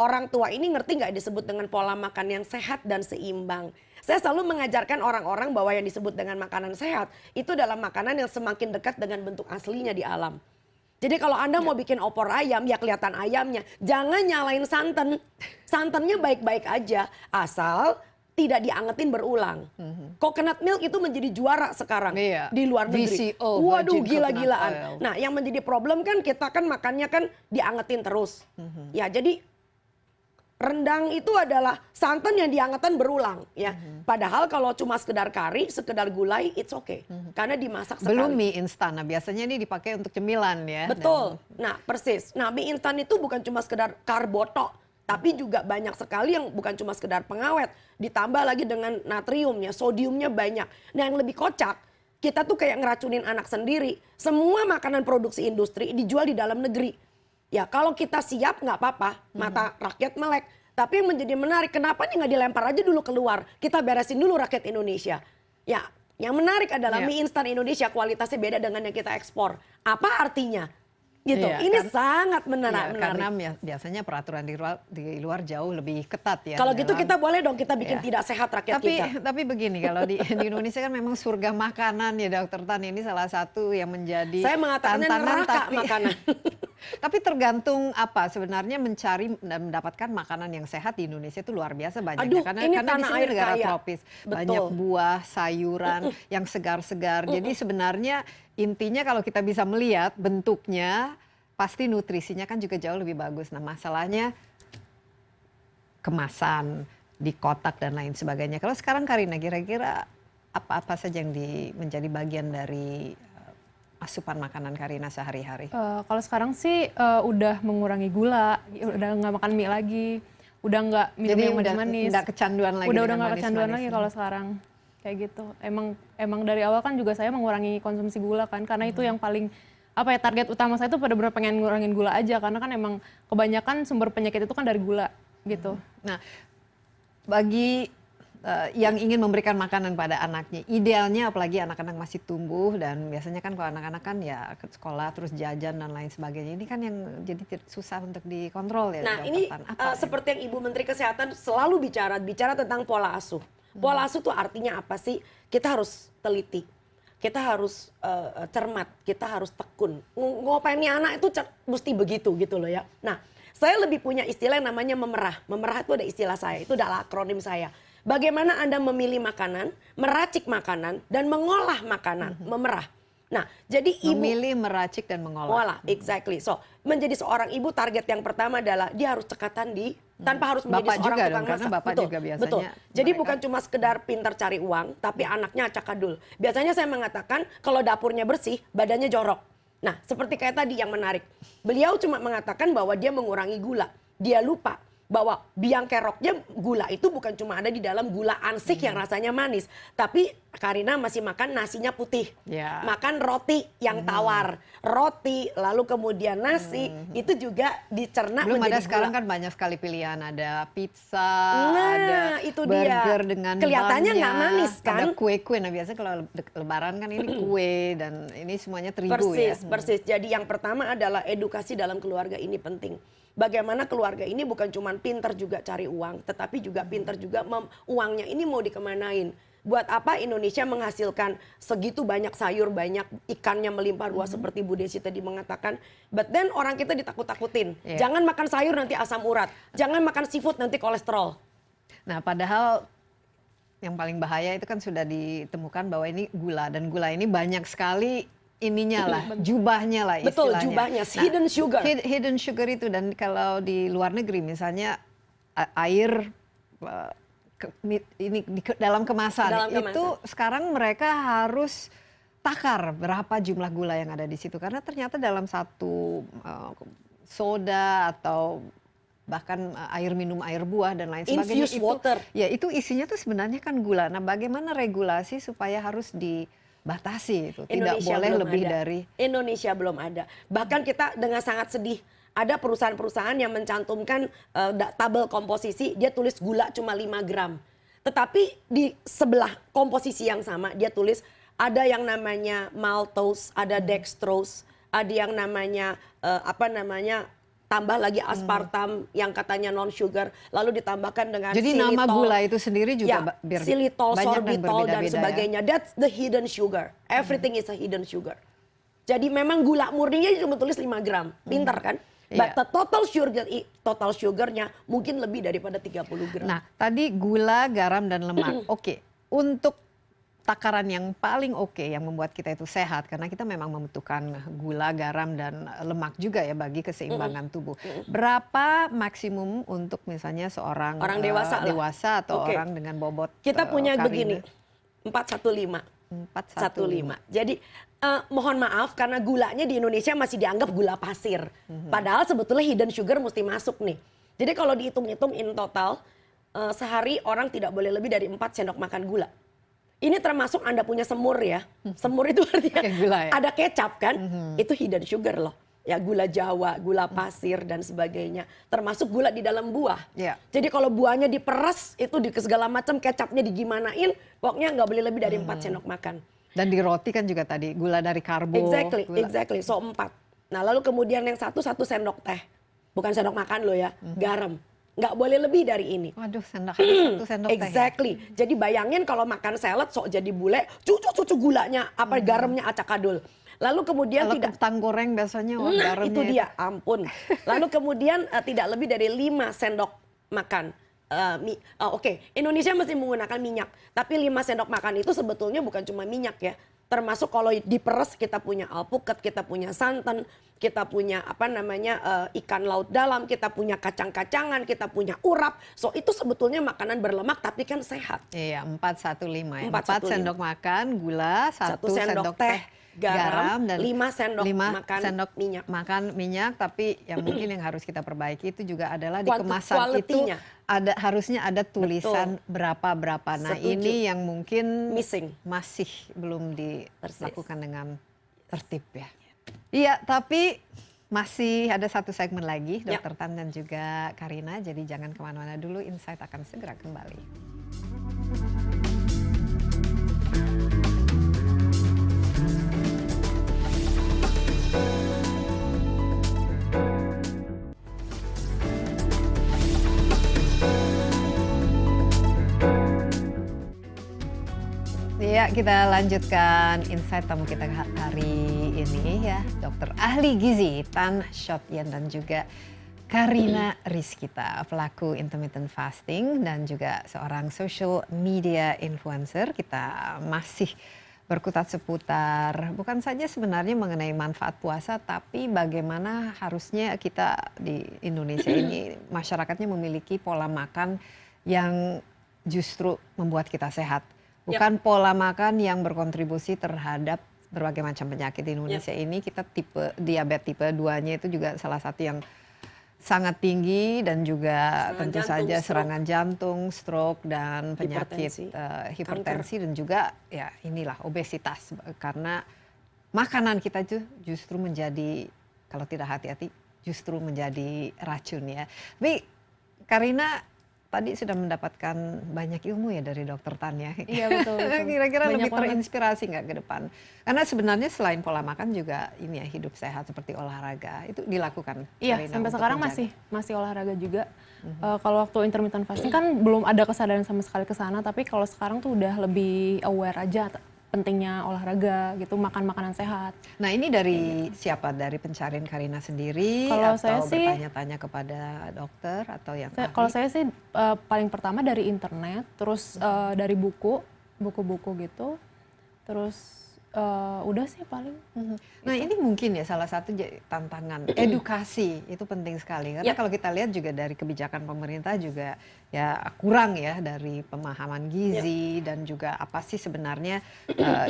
orang tua ini ngerti nggak disebut dengan pola makan yang sehat dan seimbang. Saya selalu mengajarkan orang-orang bahwa yang disebut dengan makanan sehat itu adalah makanan yang semakin dekat dengan bentuk aslinya di alam. Jadi kalau Anda mau bikin opor ayam, ya kelihatan ayamnya. Jangan nyalain santan. Santannya baik-baik aja, asal tidak diangetin berulang. Coconut milk itu menjadi juara sekarang di luar negeri. VCO, waduh, gila-gilaan. Nah, yang menjadi problem kan kita kan makannya kan diangetin terus. Ya, jadi rendang itu adalah santan yang diangetan berulang ya. Padahal kalau cuma sekedar kari, sekedar gulai, it's okay. Karena dimasak sekali. Belum mie instan. Nah, biasanya ini dipakai untuk cemilan ya. Betul. Nah, persis. Nah, mie instan itu bukan cuma sekedar karbotok, tapi juga banyak sekali yang bukan cuma sekedar pengawet, ditambah lagi dengan natriumnya, sodiumnya banyak. Nah, yang lebih kocak, kita tuh kayak ngeracunin anak sendiri. Semua makanan produksi industri dijual di dalam negeri. Ya, kalau kita siap nggak apa-apa, mata rakyat melek. Tapi yang menjadi menarik, kenapa nih nggak dilempar aja dulu keluar? Kita beresin dulu rakyat Indonesia. Ya, yang menarik adalah mie instan Indonesia kualitasnya beda dengan yang kita ekspor. Apa artinya? Gitu. Ini sangat menarik. Karena biasanya peraturan di luar jauh lebih ketat ya. Kalau gitu kita boleh dong kita bikin tidak sehat rakyat kita. Tapi begini, kalau di Indonesia kan memang surga makanan ya Dokter Tan, ini salah satu yang menjadi saya mengatakannya tantangan, neraka makanan. Tapi tergantung apa sebenarnya mencari dan mendapatkan makanan yang sehat di Indonesia itu luar biasa banyaknya. Aduh, karena ini di tanah sini air negara kaya. tropis, Betul. banyak buah, sayuran yang segar-segar. Jadi sebenarnya intinya kalau kita bisa melihat bentuknya, pasti nutrisinya kan juga jauh lebih bagus. Nah masalahnya kemasan di kotak dan lain sebagainya. Kalau sekarang Karina kira-kira apa-apa saja yang menjadi bagian dari asupan makanan Karina sehari-hari? Kalau sekarang sih udah mengurangi gula, udah nggak makan mie lagi, udah nggak minum Jadi yang manis-manis. nggak kecanduan lagi Udah dengan nggak kecanduan manis-manis. lagi kalau sekarang kayak gitu. Emang dari awal kan juga saya mengurangi konsumsi gula kan, karena itu yang paling apa ya, target utama saya itu pada benar pengen ngurangin gula aja, karena kan emang kebanyakan sumber penyakit itu kan dari gula gitu. Nah, bagi yang ingin memberikan makanan pada anaknya, idealnya apalagi anak-anak masih tumbuh dan biasanya kan kalau anak-anak kan ya ke sekolah terus jajan dan lain sebagainya. Ini kan yang jadi susah untuk dikontrol ya. Nah Dokter ini Tan. Apa seperti yang Ibu Menteri Kesehatan selalu bicara tentang pola asuh. Pola asuh itu artinya apa sih? Kita harus teliti, kita harus cermat, kita harus tekun. Ngopain anak itu mesti begitu gitu loh ya. Nah saya lebih punya istilah yang namanya memerah. Memerah itu ada istilah saya, itu adalah akronim saya. Bagaimana Anda memilih makanan, meracik makanan, dan mengolah makanan, memerah. Nah, jadi ibu memilih, meracik dan mengolah. exactly. So, menjadi seorang ibu target yang pertama adalah dia harus cekatan tanpa harus menjadi Bapak seorang juga tukang dong, karena masak. bapak juga biasanya betul. Jadi mereka- bukan cuma sekedar pintar cari uang, tapi anaknya acakadul. Biasanya saya mengatakan kalau dapurnya bersih, badannya jorok. Nah, seperti kayak tadi yang menarik. Beliau cuma mengatakan bahwa dia mengurangi gula. Dia lupa bahwa biang keroknya gula itu bukan cuma ada di dalam gula ansik yang rasanya manis. Tapi Karina masih makan nasinya putih. Ya. Makan roti yang tawar. Roti, lalu kemudian nasi, itu juga dicerna Belum menjadi ada sekarang gula. kan banyak sekali pilihan, ada pizza, Nah, ada itu dia. burger dengan Kelihatannya nggak bannya, manis, kan? ada kue-kue. Nah biasanya kalau lebaran kan ini kue dan ini semuanya terigu ya. Persis. Jadi yang pertama adalah edukasi dalam keluarga ini penting. Bagaimana keluarga ini bukan cuma pintar juga cari uang, tetapi juga pintar juga uangnya ini mau dikemanain. Buat apa Indonesia menghasilkan segitu banyak sayur, banyak ikannya melimpah ruah seperti Bu Desi tadi mengatakan. But then orang kita ditakut-takutin. Yeah. Jangan makan sayur nanti asam urat. Jangan makan seafood nanti kolesterol. Nah padahal yang paling bahaya itu kan sudah ditemukan bahwa ini gula. Dan gula ini banyak sekali ininya lah, jubahnya lah istilahnya. Betul, jubahnya, hidden sugar. Hidden sugar itu, dan kalau di luar negeri misalnya air dalam kemasan itu sekarang mereka harus takar berapa jumlah gula yang ada di situ, karena ternyata dalam satu soda atau bahkan air minum air buah dan lain sebagainya Infused water. ya itu isinya tuh sebenarnya kan gula. Nah bagaimana regulasi supaya harus dibatasi itu, tidak boleh belum lebih ada. dari Indonesia belum ada. Bahkan kita dengan sangat sedih, ada perusahaan-perusahaan yang mencantumkan tabel komposisi, dia tulis gula cuma 5 gram. Tetapi di sebelah komposisi yang sama dia tulis ada yang namanya maltose, ada dextrose, ada yang namanya tambah lagi aspartam yang katanya non sugar, lalu ditambahkan dengan jadi xylitol. nama gula itu sendiri juga Ya, xylitol, banyak dan sorbitol dan berbeda-beda ya. sebagainya. That's the hidden sugar. Everything is a hidden sugar. Jadi memang gula murninya cuma tulis 5 gram. Pintar kan? But the total sugarnya mungkin lebih daripada 30 gram. Nah, tadi gula, garam, dan lemak. Oke, untuk takaran yang paling oke yang membuat kita itu sehat, karena kita memang membutuhkan gula, garam, dan lemak juga ya bagi keseimbangan tubuh. Berapa maksimum untuk misalnya seorang Orang dewasa atau Oke. orang dengan bobot Kita punya Karina? begini, 415. 415. Jadi mohon maaf karena gulanya di Indonesia masih dianggap gula pasir. Padahal sebetulnya hidden sugar mesti masuk nih. Jadi kalau dihitung-hitung in total, sehari orang tidak boleh lebih dari 4 sendok makan gula. Ini termasuk Anda punya semur ya. Semur itu artinya Kayak gula ya? ada kecap kan. Itu hidden sugar loh. Ya gula Jawa, gula pasir dan sebagainya. Termasuk gula di dalam buah. Iya. Jadi kalau buahnya diperes itu di segala macam kecapnya digimanain. Pokoknya nggak boleh lebih dari 4 sendok makan. Dan di roti kan juga tadi gula dari karbo. Exactly. So 4. Nah lalu kemudian yang satu sendok teh. Bukan sendok makan loh ya, garam. Nggak boleh lebih dari ini. Waduh, satu sendok teh. Exactly. Jadi bayangin kalau makan salad sok jadi bule, cucu gulanya, garamnya acakadul. Lalu kemudian Kalau tidak kentang goreng biasanya Nah, garamnya itu dia, ampun. Lalu kemudian tidak lebih dari 5 sendok makan. Indonesia masih menggunakan minyak. Tapi 5 sendok makan itu sebetulnya bukan cuma minyak ya. Termasuk kalau diperes kita punya alpukat, kita punya santan, kita punya ikan laut dalam, kita punya kacang-kacangan, kita punya urap. So itu sebetulnya makanan berlemak tapi kan sehat. Iya, 415 ya. 4 415. sendok makan gula, 1 1 sendok teh, garam, dan 5 sendok 5 makan sendok minyak. makan minyak. Tapi yang mungkin yang harus kita perbaiki itu juga adalah di Quality- kemasan itu quality-nya. harusnya ada tulisan berapa. Nah, Setuju. ini yang mungkin Missing. masih belum Persis. dilakukan dengan tertib ya. Iya, tapi masih ada satu segmen lagi, Ya. Dr. Tan dan juga Karina. Jadi jangan kemana-mana dulu, Insight akan segera kembali. Ya, kita lanjutkan insight tamu kita hari ini ya, Dokter Ahli Gizi Tan Shot Yen dan juga Karina Rizkita, pelaku intermittent fasting dan juga seorang social media influencer. Kita masih berkutat seputar bukan saja sebenarnya mengenai manfaat puasa, tapi bagaimana harusnya kita di Indonesia ini masyarakatnya memiliki pola makan yang justru membuat kita sehat. Bukan pola makan yang berkontribusi terhadap berbagai macam penyakit di Indonesia ini. Kita diabetes tipe 2-nya itu juga salah satu yang sangat tinggi dan juga tentu saja serangan jantung, stroke dan penyakit hipertensi dan juga ya inilah obesitas karena makanan kita itu justru menjadi kalau tidak hati-hati justru menjadi racun ya. Tapi Karina tadi sudah mendapatkan banyak ilmu ya dari Dokter Tan ya. Iya betul. Kira-kira lebih Banyak terinspirasi nggak ke depan? Karena sebenarnya selain pola makan juga ini ya hidup sehat seperti olahraga itu dilakukan. Iya, Karina, sampai untuk sekarang menjaga. masih olahraga juga. Kalau waktu intermittent fasting kan belum ada kesadaran sama sekali ke sana, tapi kalau sekarang tuh udah lebih aware aja pentingnya olahraga gitu, makan makanan sehat. Nah ini dari siapa? Dari pencarian Karina sendiri Kalau atau saya sih- bertanya-tanya kepada dokter atau yang ahli? Kalau saya sih paling pertama dari internet, terus dari buku-buku gitu, terus udah sih paling. Nah ini mungkin ya salah satu tantangan edukasi itu penting sekali karena kalau kita lihat juga dari kebijakan pemerintah juga ya kurang ya dari pemahaman gizi dan juga apa sih sebenarnya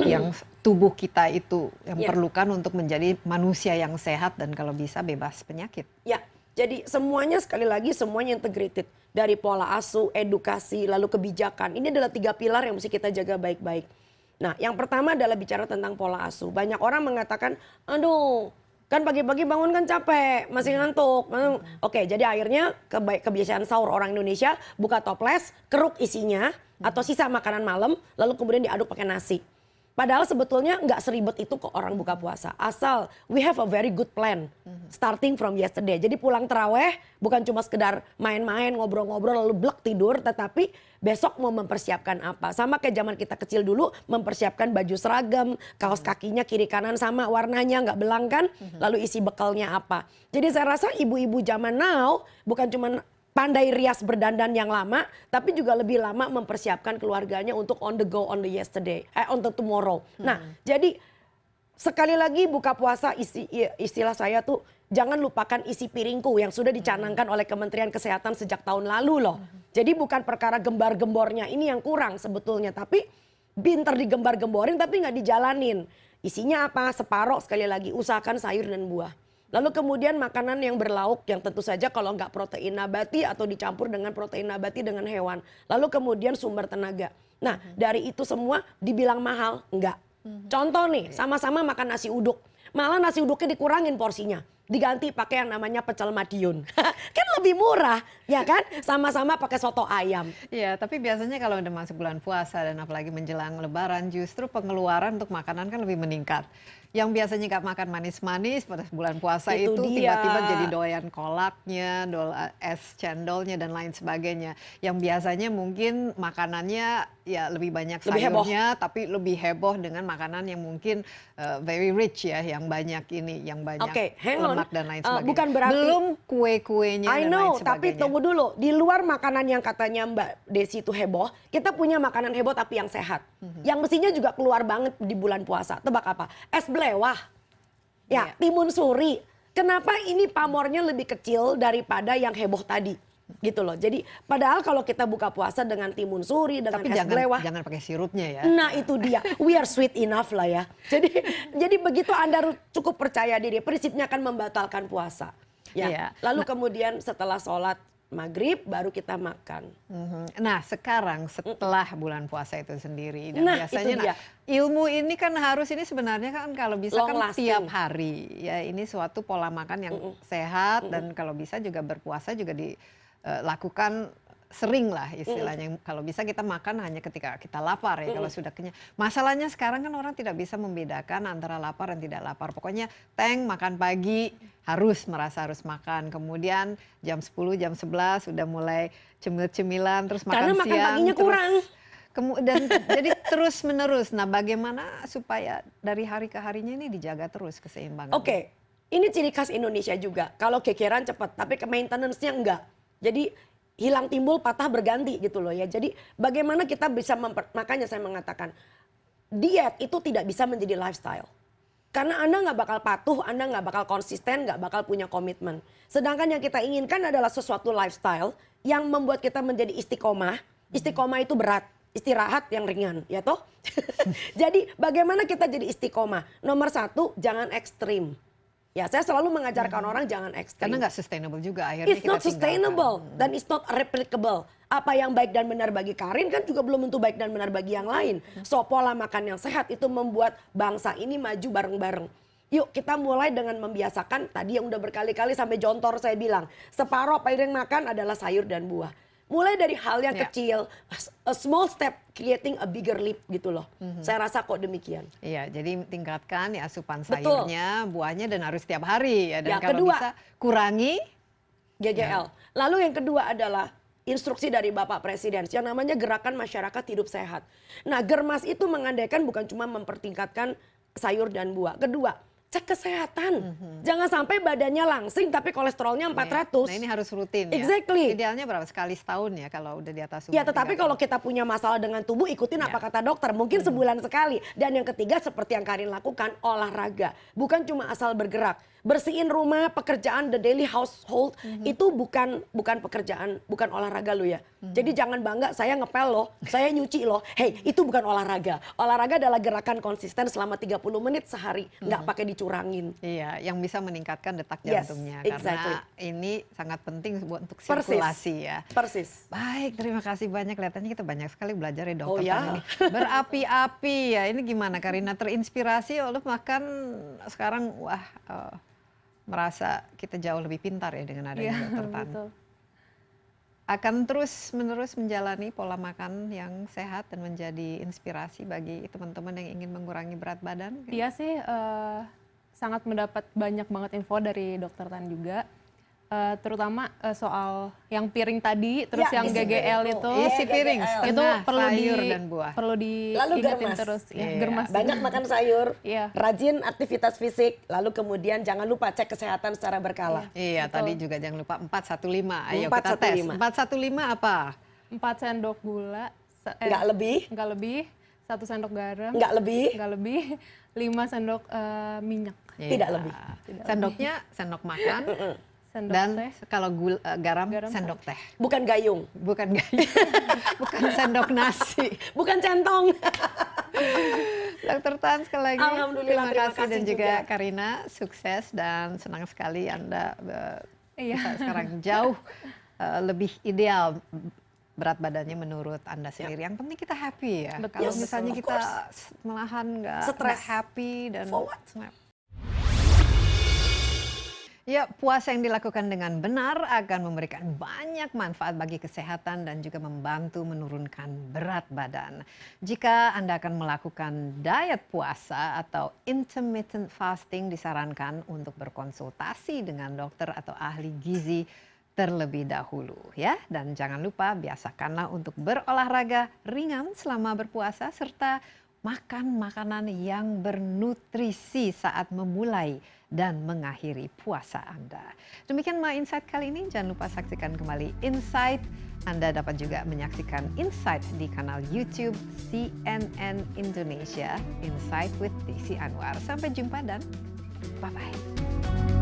yang tubuh kita itu yang perlukan untuk menjadi manusia yang sehat dan kalau bisa bebas penyakit. Ya, jadi semuanya sekali lagi semuanya integrated. Dari pola asuh, edukasi, lalu kebijakan. Ini adalah 3 pilar yang mesti kita jaga baik-baik. Nah, yang pertama adalah bicara tentang pola asuh. Banyak orang mengatakan, aduh, kan pagi-pagi bangun kan capek, masih ngantuk. Oke, jadi akhirnya kebiasaan sahur orang Indonesia, buka toples, keruk isinya, atau sisa makanan malam, lalu kemudian diaduk pakai nasi. Padahal sebetulnya nggak seribet itu kok orang buka puasa. Asal we have a very good plan starting from yesterday. Jadi pulang terawih bukan cuma sekedar main-main, ngobrol-ngobrol lalu blek tidur. Tetapi besok mau mempersiapkan apa. Sama kayak zaman kita kecil dulu mempersiapkan baju seragam. Kaos kakinya kiri kanan sama warnanya nggak belang kan. Lalu isi bekalnya apa. Jadi saya rasa ibu-ibu zaman now bukan cuma pandai rias berdandan yang lama, tapi juga lebih lama mempersiapkan keluarganya untuk on the go on the on the tomorrow. Nah, jadi sekali lagi buka puasa istilah saya tuh jangan lupakan isi piringku yang sudah dicanangkan oleh Kementerian Kesehatan sejak tahun lalu loh. Jadi bukan perkara gembar-gembornya ini yang kurang sebetulnya, tapi pinter digembar-gemborin tapi nggak dijalanin. Isinya apa? Separoh sekali lagi usahakan sayur dan buah. Lalu kemudian makanan yang berlauk yang tentu saja kalau nggak protein nabati atau dicampur dengan protein nabati dengan hewan. Lalu kemudian sumber tenaga. Nah dari itu semua dibilang mahal? Enggak. Contoh nih sama-sama makan nasi uduk. Malah nasi uduknya dikurangin porsinya. diganti pakai yang namanya pecel Madiun. Kan lebih murah, ya kan? Sama-sama pakai soto ayam. Iya, tapi biasanya kalau udah masuk bulan puasa dan apalagi menjelang Lebaran, justru pengeluaran untuk makanan kan lebih meningkat. Yang biasanya nggak makan manis-manis pada bulan puasa Itu itu dia. tiba-tiba jadi doyan kolaknya, es cendolnya dan lain sebagainya. Yang biasanya mungkin makanannya ya lebih banyak Lebih heboh. sayurnya, tapi lebih heboh dengan makanan yang mungkin very rich ya, yang banyak ini, yang banyak Oke, hang on. lemak dan lain sebagainya. Bukan berarti- belum kue-kuenya I dan know, lain tapi sebagainya. tunggu dulu. Di luar makanan yang katanya Mbak Desi itu heboh, kita punya makanan heboh tapi yang sehat. Yang mestinya juga keluar banget di bulan puasa. Tebak apa? Es belewah. Ya, Iya. timun suri. Kenapa ini pamornya lebih kecil daripada yang heboh tadi? Gitu loh. Jadi padahal kalau kita buka puasa dengan timun suri, dengan Tapi es belewah. jangan pakai sirupnya ya. Nah itu dia, we are sweet enough lah ya. Jadi begitu Anda cukup percaya diri, prinsipnya akan membatalkan puasa. Ya. Iya. Lalu kemudian setelah sholat maghrib baru kita makan. Mhm. Nah sekarang setelah bulan puasa itu sendiri dan Nah, biasanya itu dia. ilmu ini kan harus ini sebenarnya kan kalau bisa Long kan lasting. tiap hari ya ini suatu pola makan yang sehat dan kalau bisa juga berpuasa juga dilakukan sering lah istilahnya. Kalau bisa kita makan hanya ketika kita lapar ya, kalau sudah kenyang. Masalahnya sekarang kan orang tidak bisa membedakan antara lapar dan tidak lapar. Pokoknya makan pagi merasa harus makan. Kemudian jam 10, jam 11 sudah mulai cemil-cemilan, terus makan Karena makan siang. paginya terus- kurang. Dan jadi terus menerus. Nah, bagaimana supaya dari hari ke harinya ini dijaga terus keseimbangan? Oke, ini ciri khas Indonesia juga. Kalau kekeran cepat, tapi ke maintenance-nya enggak. Jadi hilang timbul patah berganti gitu loh ya. Jadi bagaimana kita bisa makanya saya mengatakan diet itu tidak bisa menjadi lifestyle. Karena Anda nggak bakal patuh, Anda nggak bakal konsisten, nggak bakal punya komitmen. Sedangkan yang kita inginkan adalah sesuatu lifestyle yang membuat kita menjadi istiqomah. Istiqomah itu berat, istirahat yang ringan, ya toh? Jadi bagaimana kita jadi istiqomah? Nomor satu, jangan ekstrim. Ya, saya selalu mengajarkan orang jangan ekstrim. Karena nggak sustainable juga akhirnya It's kita not sustainable dan it's not replicable. Apa yang baik dan benar bagi Karin kan juga belum tentu baik dan benar bagi yang lain. So pola makan yang sehat itu membuat bangsa ini maju bareng-bareng. Yuk kita mulai dengan membiasakan tadi yang udah berkali-kali sampai jontor saya bilang. Separuh piring makan adalah sayur dan buah. Mulai dari hal yang Ya. kecil, a small step creating a bigger leap gitu loh. Saya rasa kok demikian. Iya, jadi tingkatkan ya asupan Betul. sayurnya, buahnya dan harus setiap hari ya. Dan Ya, kalau kedua. bisa kurangi GGL. Lalu yang kedua adalah instruksi dari Bapak Presiden yang namanya Gerakan Masyarakat Hidup Sehat. Nah, Germas itu mengandaikan bukan cuma mempertingkatkan sayur dan buah. Kedua, cek kesehatan. Jangan sampai badannya langsing tapi kolesterolnya 400. Nah, ini harus rutin ya. Exactly. Idealnya berapa sekali setahun ya kalau udah di atas umur Ya, tetapi 30. kalau kita punya masalah dengan tubuh, ikutin apa kata dokter. Mungkin sebulan sekali. Dan yang ketiga, seperti yang Karin lakukan, olahraga. Bukan cuma asal bergerak. Bersihin rumah, pekerjaan, the daily household, itu bukan pekerjaan, bukan olahraga lo ya. Jadi jangan bangga, saya ngepel loh, saya nyuci loh. Hey, itu bukan olahraga. Olahraga adalah gerakan konsisten selama 30 menit sehari. Nggak pakai dicurangin. Iya, yang bisa meningkatkan detak Yes, jantungnya exactly. karena ini sangat penting buat untuk Persis. sirkulasi ya. Persis. Baik, terima kasih banyak. Kelihatannya kita banyak sekali belajar ya dokter Oh, ya. Tan ini. Berapi-api ya. Ini gimana Karina terinspirasi oleh makan sekarang merasa kita jauh lebih pintar ya dengan adanya Iya, dokter Tan. betul. Akan terus-menerus menjalani pola makan yang sehat dan menjadi inspirasi bagi teman-teman yang ingin mengurangi berat badan. Iya sih, sangat mendapat banyak banget info dari dokter Tan juga. Terutama soal yang piring tadi, terus Ya, yang isi GGL piring. itu. Isi piring, GGL. setengah Itu perlu sayur dan buah. perlu Lalu diingetin germas. terus. Ya, Iya. germas. Banyak makan sayur, Iya. rajin aktivitas fisik, lalu kemudian jangan lupa cek kesehatan secara berkala. Iya, Betul. tadi juga jangan lupa 415. Ayo kita tes. 415. 415 apa? 4 sendok gula. Nggak lebih, Nggak lebih. 1 sendok garam. nggak lebih. Nggak lebih. 5 sendok minyak. Tidak Iya. lebih. Sendoknya sendok makan Sendok dan teh. kalau garam Garam sendok teh. Bukan gayung, Bukan gaya. Bukan sendok nasi. bukan centong. Dokter Tan sekali lagi Alhamdulillah, terima kasih dan juga juga. Karina sukses dan senang sekali Anda Iya. bisa sekarang jauh lebih ideal berat badannya menurut Anda sendiri. Yang penting kita happy ya. Betul. Kalau Yes, misalnya of kita course. malahan nggak Stres. happy dan For what? Ya, puasa yang dilakukan dengan benar akan memberikan banyak manfaat bagi kesehatan dan juga membantu menurunkan berat badan. Jika Anda akan melakukan diet puasa atau intermittent fasting, disarankan untuk berkonsultasi dengan dokter atau ahli gizi terlebih dahulu ya. Dan jangan lupa biasakanlah untuk berolahraga ringan selama berpuasa serta makan makanan yang bernutrisi saat memulai dan mengakhiri puasa Anda. Demikian My Insight kali ini. Jangan lupa saksikan kembali Insight. Anda dapat juga menyaksikan Insight di kanal YouTube CNN Indonesia, Insight with Desi Anwar. Sampai jumpa dan bye-bye.